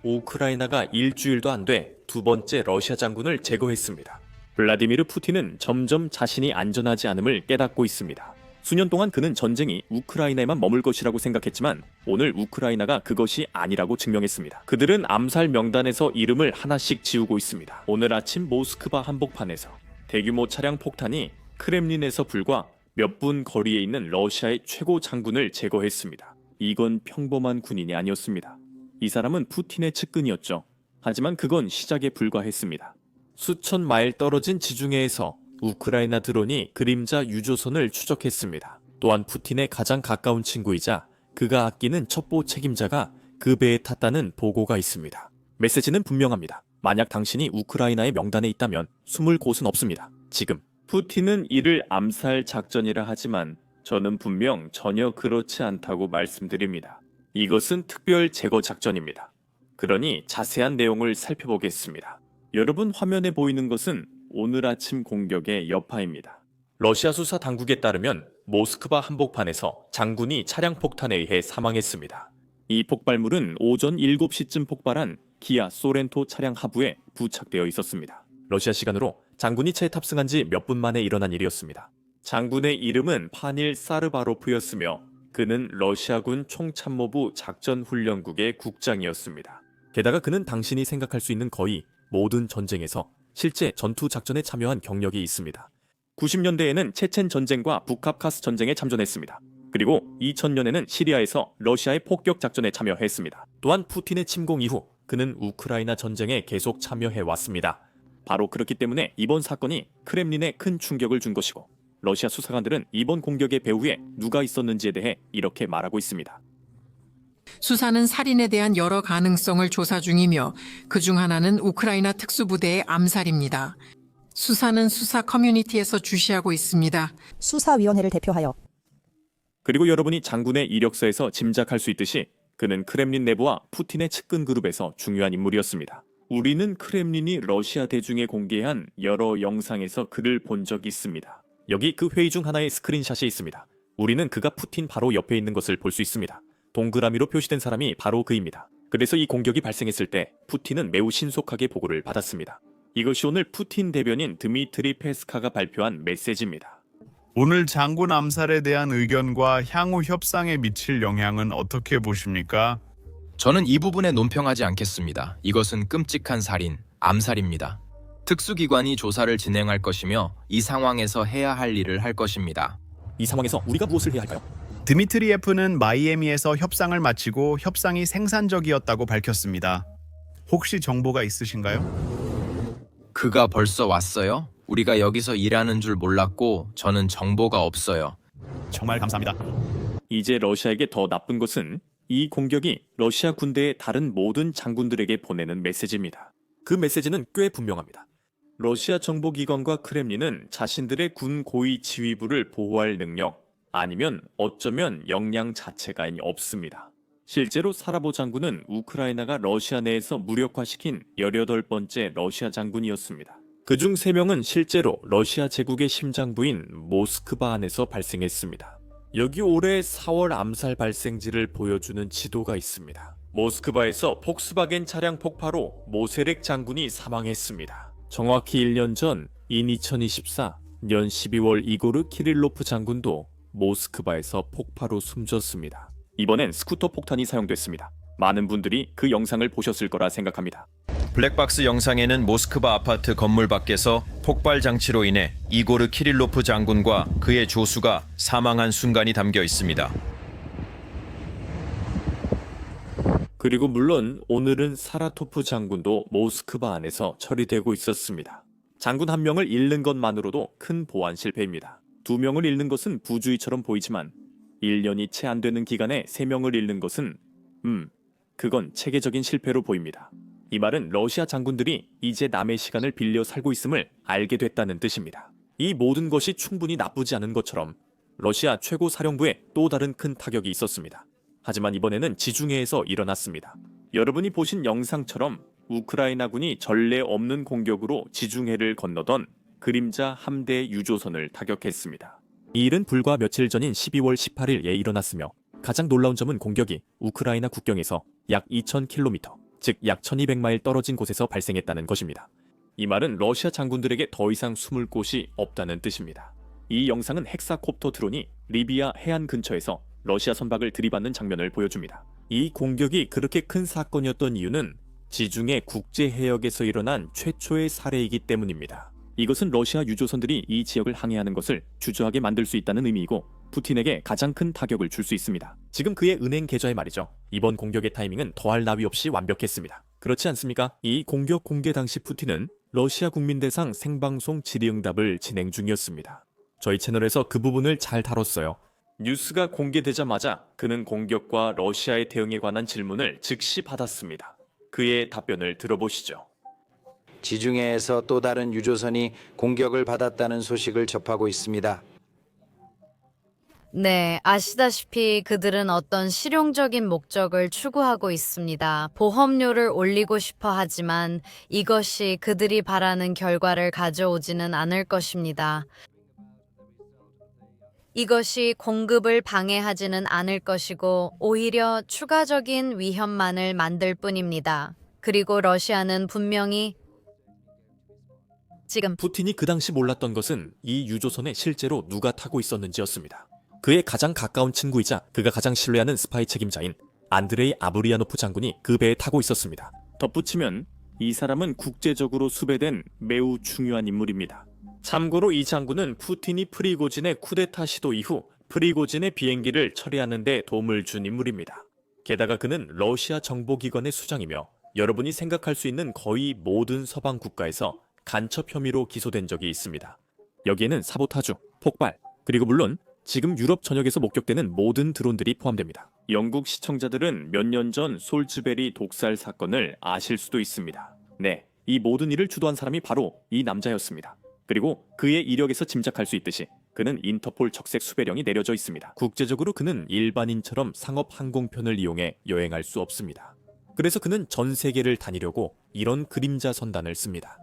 우크라이나가 일주일도 안 돼 두 번째 러시아 장군을 제거했습니다. 블라디미르 푸틴은 점점 자신이 안전하지 않음을 깨닫고 있습니다. 수년 동안 그는 전쟁이 우크라이나에만 머물 것이라고 생각했지만 오늘 우크라이나가 그것이 아니라고 증명했습니다. 그들은 암살 명단에서 이름을 하나씩 지우고 있습니다. 오늘 아침 모스크바 한복판에서 대규모 차량 폭탄이 크렘린에서 불과 몇 분 거리에 있는 러시아의 최고 장군을 제거했습니다. 이건 평범한 군인이 아니었습니다. 이 사람은 푸틴의 측근이었죠. 하지만 그건 시작에 불과했습니다. 수천 마일 떨어진 지중해에서 우크라이나 드론이 그림자 유조선을 추적했습니다. 또한 푸틴의 가장 가까운 친구이자 그가 아끼는 첩보 책임자가 그 배에 탔다는 보고가 있습니다. 메시지는 분명합니다. 만약 당신이 우크라이나의 명단에 있다면 숨을 곳은 없습니다. 지금. 푸틴은 이를 암살 작전이라 하지만 저는 분명 전혀 그렇지 않다고 말씀드립니다. 이것은 특별 제거 작전입니다. 그러니 자세한 내용을 살펴보겠습니다. 여러분 화면에 보이는 것은 오늘 아침 공격의 여파입니다. 러시아 수사 당국에 따르면 모스크바 한복판에서 장군이 차량 폭탄에 의해 사망했습니다. 이 폭발물은 오전 7시쯤 폭발한 기아 소렌토 차량 하부에 부착되어 있었습니다. 러시아 시간으로 장군이 차에 탑승한 지 몇 분 만에 일어난 일이었습니다. 장군의 이름은 파닐 사르바로프였으며 그는 러시아군 총참모부 작전훈련국의 국장이었습니다. 게다가 그는 당신이 생각할 수 있는 거의 모든 전쟁에서 실제 전투 작전에 참여한 경력이 있습니다. 90년대에는 체첸 전쟁과 북카프카스 전쟁에 참전했습니다. 그리고 2000년에는 시리아에서 러시아의 폭격 작전에 참여했습니다. 또한 푸틴의 침공 이후 그는 우크라이나 전쟁에 계속 참여해 왔습니다. 바로 그렇기 때문에 이번 사건이 크렘린에 큰 충격을 준 것이고 러시아 수사관들은 이번 공격의 배후에 누가 있었는지에 대해 이렇게 말하고 있습니다. 수사는 살인에 대한 여러 가능성을 조사 중이며 그중 하나는 우크라이나 특수부대의 암살입니다. 수사는 수사 커뮤니티에서 주시하고 있습니다. 수사위원회를 대표하여 그리고 여러분이 장군의 이력서에서 짐작할 수 있듯이 그는 크렘린 내부와 푸틴의 측근 그룹에서 중요한 인물이었습니다. 우리는 크렘린이 러시아 대중에 공개한 여러 영상에서 그를 본 적이 있습니다. 여기 그 회의 중 하나의 스크린샷이 있습니다. 우리는 그가 푸틴 바로 옆에 있는 것을 볼 수 있습니다. 동그라미로 표시된 사람이 바로 그입니다. 그래서 이 공격이 발생했을 때 푸틴은 매우 신속하게 보고를 받았습니다. 이것이 오늘 푸틴 대변인 드미트리 페스카가 발표한 메시지입니다. 오늘 장군 암살에 대한 의견과 향후 협상에 미칠 영향은 어떻게 보십니까? 저는 이 부분에 논평하지 않겠습니다. 이것은 끔찍한 살인, 암살입니다. 특수기관이 조사를 진행할 것이며 이 상황에서 해야 할 일을 할 것입니다. 이 상황에서 우리가 무엇을 해야 할까요? 드미트리예프는 마이애미에서 협상을 마치고 협상이 생산적이었다고 밝혔습니다. 혹시 정보가 있으신가요? 그가 벌써 왔어요? 우리가 여기서 일하는 줄 몰랐고 저는 정보가 없어요. 정말 감사합니다. 이제 러시아에게 더 나쁜 것은 이 공격이 러시아 군대의 다른 모든 장군들에게 보내는 메시지입니다. 그 메시지는 꽤 분명합니다. 러시아 정보기관과 크렘린은 자신들의 군 고위 지휘부를 보호할 능력, 아니면 어쩌면 역량 자체가 없습니다. 실제로 사라보 장군은 우크라이나가 러시아 내에서 무력화시킨 18번째 러시아 장군이었습니다. 그중 3명은 실제로 러시아 제국의 심장부인 모스크바 안에서 발생했습니다. 여기 올해 4월 암살 발생지를 보여주는 지도가 있습니다. 모스크바에서 폭스바겐 차량 폭파로 모세렉 장군이 사망했습니다. 정확히 1년 전 2024년 12월 이고르 키릴로프 장군도 모스크바에서 폭파로 숨졌습니다. 이번엔 스쿠터 폭탄이 사용됐습니다. 많은 분들이 그 영상을 보셨을 거라 생각합니다. 블랙박스 영상에는 모스크바 아파트 건물 밖에서 폭발 장치로 인해 이고르 키릴로프 장군과 그의 조수가 사망한 순간이 담겨 있습니다. 그리고 물론 오늘은 사라토프 장군도 모스크바 안에서 처리되고 있었습니다. 장군 한 명을 잃는 것만으로도 큰 보안 실패입니다. 2명을 잃는 것은 부주의처럼 보이지만 1년이 채 안 되는 기간에 3명을 잃는 것은 그건 체계적인 실패로 보입니다. 이 말은 러시아 장군들이 이제 남의 시간을 빌려 살고 있음을 알게 됐다는 뜻입니다. 이 모든 것이 충분히 나쁘지 않은 것처럼 러시아 최고 사령부에 또 다른 큰 타격이 있었습니다. 하지만 이번에는 지중해에서 일어났습니다. 여러분이 보신 영상처럼 우크라이나군이 전례 없는 공격으로 지중해를 건너던 그림자 함대 유조선을 타격했습니다. 이 일은 불과 며칠 전인 12월 18일에 일어났으며 가장 놀라운 점은 공격이 우크라이나 국경에서 약 2000km, 즉 약 1200마일 떨어진 곳에서 발생했다는 것입니다. 이 말은 러시아 장군들에게 더 이상 숨을 곳이 없다는 뜻입니다. 이 영상은 헥사콥터 드론이 리비아 해안 근처에서 러시아 선박을 들이받는 장면을 보여줍니다. 이 공격이 그렇게 큰 사건이었던 이유는 지중해 국제 해역에서 일어난 최초의 사례이기 때문입니다. 이것은 러시아 유조선들이 이 지역을 항해하는 것을 주저하게 만들 수 있다는 의미이고 푸틴에게 가장 큰 타격을 줄 수 있습니다. 지금 그의 은행 계좌에 말이죠. 이번 공격의 타이밍은 더할 나위 없이 완벽했습니다. 그렇지 않습니까? 이 공격 공개 당시 푸틴은 러시아 국민 대상 생방송 질의응답을 진행 중이었습니다. 저희 채널에서 그 부분을 잘 다뤘어요. 뉴스가 공개되자마자 그는 공격과 러시아의 대응에 관한 질문을 즉시 받았습니다. 그의 답변을 들어보시죠. 지중해에서 또 다른 유조선이 공격을 받았다는 소식을 접하고 있습니다. 네, 아시다시피 그들은 어떤 실용적인 목적을 추구하고 있습니다. 보험료를 올리고 싶어 하지만 이것이 그들이 바라는 결과를 가져오지는 않을 것입니다. 이것이 공급을 방해하지는 않을 것이고 오히려 추가적인 위험만을 만들 뿐입니다. 그리고 러시아는 분명히 지금 푸틴이 그 당시 몰랐던 것은 이 유조선에 실제로 누가 타고 있었는지였습니다. 그의 가장 가까운 친구이자 그가 가장 신뢰하는 스파이 책임자인 안드레이 아브리아노프 장군이 그 배에 타고 있었습니다. 덧붙이면 이 사람은 국제적으로 수배된 매우 중요한 인물입니다. 참고로 이 장군은 푸틴이 프리고진의 쿠데타 시도 이후 프리고진의 비행기를 처리하는 데 도움을 준 인물입니다. 게다가 그는 러시아 정보기관의 수장이며 여러분이 생각할 수 있는 거의 모든 서방 국가에서 간첩 혐의로 기소된 적이 있습니다. 여기에는 사보타주, 폭발, 그리고 물론 지금 유럽 전역에서 목격되는 모든 드론들이 포함됩니다. 영국 시청자들은 몇 년 전 솔즈베리 독살 사건을 아실 수도 있습니다. 네, 이 모든 일을 주도한 사람이 바로 이 남자였습니다. 그리고 그의 이력에서 짐작할 수 있듯이 그는 인터폴 적색 수배령이 내려져 있습니다. 국제적으로 그는 일반인처럼 상업 항공편을 이용해 여행할 수 없습니다. 그래서 그는 전 세계를 다니려고 이런 그림자 선단을 씁니다.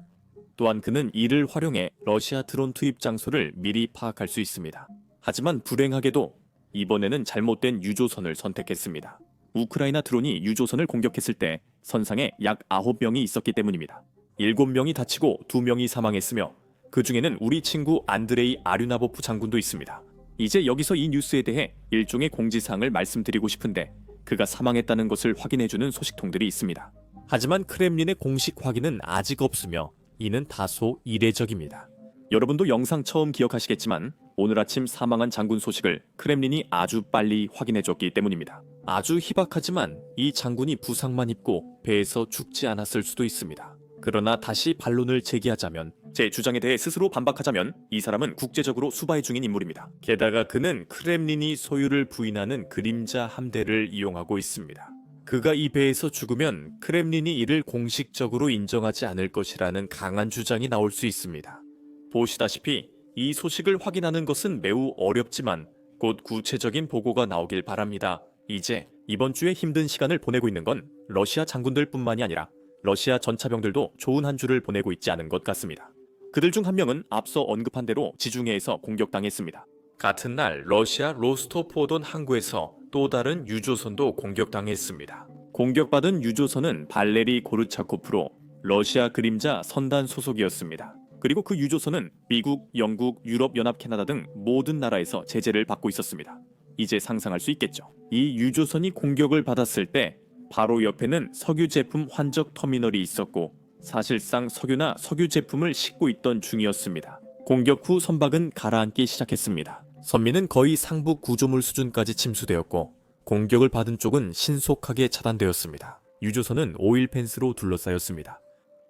또한 그는 이를 활용해 러시아 드론 투입 장소를 미리 파악할 수 있습니다. 하지만 불행하게도 이번에는 잘못된 유조선을 선택했습니다. 우크라이나 드론이 유조선을 공격했을 때 선상에 약 9명이 있었기 때문입니다. 7명이 다치고 2명이 사망했으며 그 중에는 우리 친구 안드레이 아류나보프 장군도 있습니다. 이제 여기서 이 뉴스에 대해 일종의 공지사항을 말씀드리고 싶은데 그가 사망했다는 것을 확인해주는 소식통들이 있습니다. 하지만 크렘린의 공식 확인은 아직 없으며 이는 다소 이례적입니다. 여러분도 영상 처음 기억하시겠지만 오늘 아침 사망한 장군 소식을 크렘린이 아주 빨리 확인해줬기 때문입니다. 아주 희박하지만 이 장군이 부상만 입고 배에서 죽지 않았을 수도 있습니다. 그러나 다시 반론을 제기하자면, 제 주장에 대해 스스로 반박하자면 이 사람은 국제적으로 수바이 중인 인물입니다. 게다가 그는 크렘린이 소유를 부인하는 그림자 함대를 이용하고 있습니다. 그가 이 배에서 죽으면 크렘린이 이를 공식적으로 인정하지 않을 것이라는 강한 주장이 나올 수 있습니다. 보시다시피 이 소식을 확인하는 것은 매우 어렵지만 곧 구체적인 보고가 나오길 바랍니다. 이제 이번 주에 힘든 시간을 보내고 있는 건 러시아 장군들뿐만이 아니라 러시아 전차병들도 좋은 한 주를 보내고 있지 않은 것 같습니다. 그들 중 한 명은 앞서 언급한 대로 지중해에서 공격당했습니다. 같은 날 러시아 로스토포돈 항구에서 또 다른 유조선도 공격당했습니다. 공격받은 유조선은 발레리 고르차코프로 러시아 그림자 선단 소속이었습니다. 그리고 그 유조선은 미국, 영국, 유럽연합, 캐나다 등 모든 나라에서 제재를 받고 있었습니다. 이제 상상할 수 있겠죠. 이 유조선이 공격을 받았을 때 바로 옆에는 석유 제품 환적 터미널이 있었고 사실상 석유나 석유 제품을 싣고 있던 중이었습니다. 공격 후 선박은 가라앉기 시작했습니다. 선미는 거의 상부 구조물 수준까지 침수되었고 공격을 받은 쪽은 신속하게 차단되었습니다. 유조선은 오일 펜스로 둘러싸였습니다.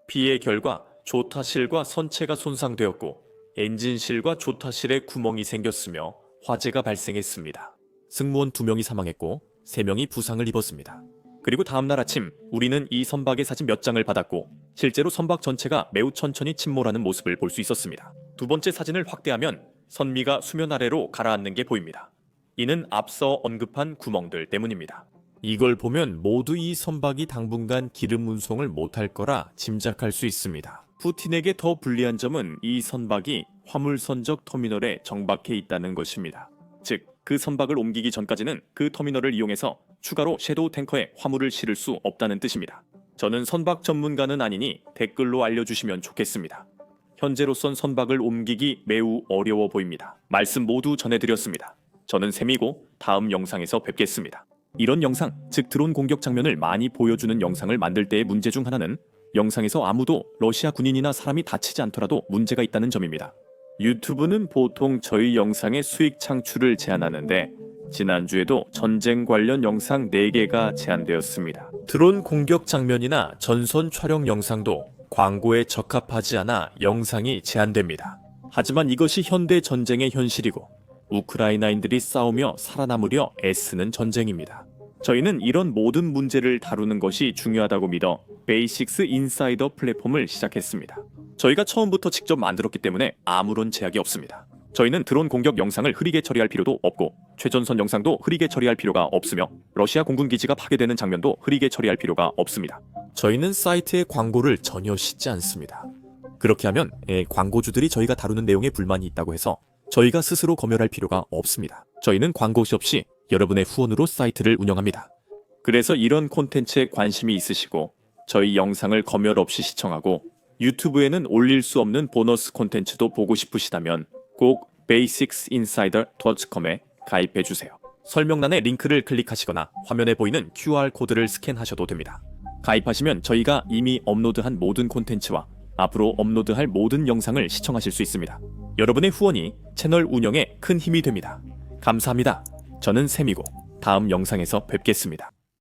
피해 결과 조타실과 선체가 손상되었고 엔진실과 조타실에 구멍이 생겼으며 화재가 발생했습니다. 승무원 2명이 사망했고 3명이 부상을 입었습니다. 그리고 다음날 아침 우리는 이 선박의 사진 몇 장을 받았고 실제로 선박 전체가 매우 천천히 침몰하는 모습을 볼 수 있었습니다. 두 번째 사진을 확대하면 선미가 수면 아래로 가라앉는 게 보입니다. 이는 앞서 언급한 구멍들 때문입니다. 이걸 보면 모두 이 선박이 당분간 기름 운송을 못할 거라 짐작할 수 있습니다. 푸틴에게 더 불리한 점은 이 선박이 화물선적 터미널에 정박해 있다는 것입니다. 즉, 그 선박을 옮기기 전까지는 그 터미널을 이용해서 추가로 섀도우 탱커에 화물을 실을 수 없다는 뜻입니다. 저는 선박 전문가는 아니니 댓글로 알려주시면 좋겠습니다. 현재로선 선박을 옮기기 매우 어려워 보입니다. 말씀 모두 전해드렸습니다. 저는 샘이고 다음 영상에서 뵙겠습니다. 이런 영상, 즉 드론 공격 장면을 많이 보여주는 영상을 만들 때의 문제 중 하나는 영상에서 아무도 러시아 군인이나 사람이 다치지 않더라도 문제가 있다는 점입니다. 유튜브는 보통 저희 영상의 수익 창출을 제한하는데 지난주에도 전쟁 관련 영상 4개가 제한되었습니다. 드론 공격 장면이나 전선 촬영 영상도 광고에 적합하지 않아 영상이 제한됩니다. 하지만 이것이 현대 전쟁의 현실이고 우크라이나인들이 싸우며 살아남으려 애쓰는 전쟁입니다. 저희는 이런 모든 문제를 다루는 것이 중요하다고 믿어 베이식스 인사이더 플랫폼을 시작했습니다. 저희가 처음부터 직접 만들었기 때문에 아무런 제약이 없습니다. 저희는 드론 공격 영상을 흐리게 처리할 필요도 없고 최전선 영상도 흐리게 처리할 필요가 없으며 러시아 공군 기지가 파괴되는 장면도 흐리게 처리할 필요가 없습니다. 저희는 사이트에 광고를 전혀 싣지 않습니다. 그렇게 하면 광고주들이 저희가 다루는 내용에 불만이 있다고 해서 저희가 스스로 검열할 필요가 없습니다. 저희는 광고시 없이 여러분의 후원으로 사이트를 운영합니다. 그래서 이런 콘텐츠에 관심이 있으시고 저희 영상을 검열 없이 시청하고 유튜브에는 올릴 수 없는 보너스 콘텐츠도 보고 싶으시다면 꼭 basicsinsider.com에 가입해주세요. 설명란에 링크를 클릭하시거나 화면에 보이는 QR코드를 스캔하셔도 됩니다. 가입하시면 저희가 이미 업로드한 모든 콘텐츠와 앞으로 업로드할 모든 영상을 시청하실 수 있습니다. 여러분의 후원이 채널 운영에 큰 힘이 됩니다. 감사합니다. 저는 샘이고 다음 영상에서 뵙겠습니다.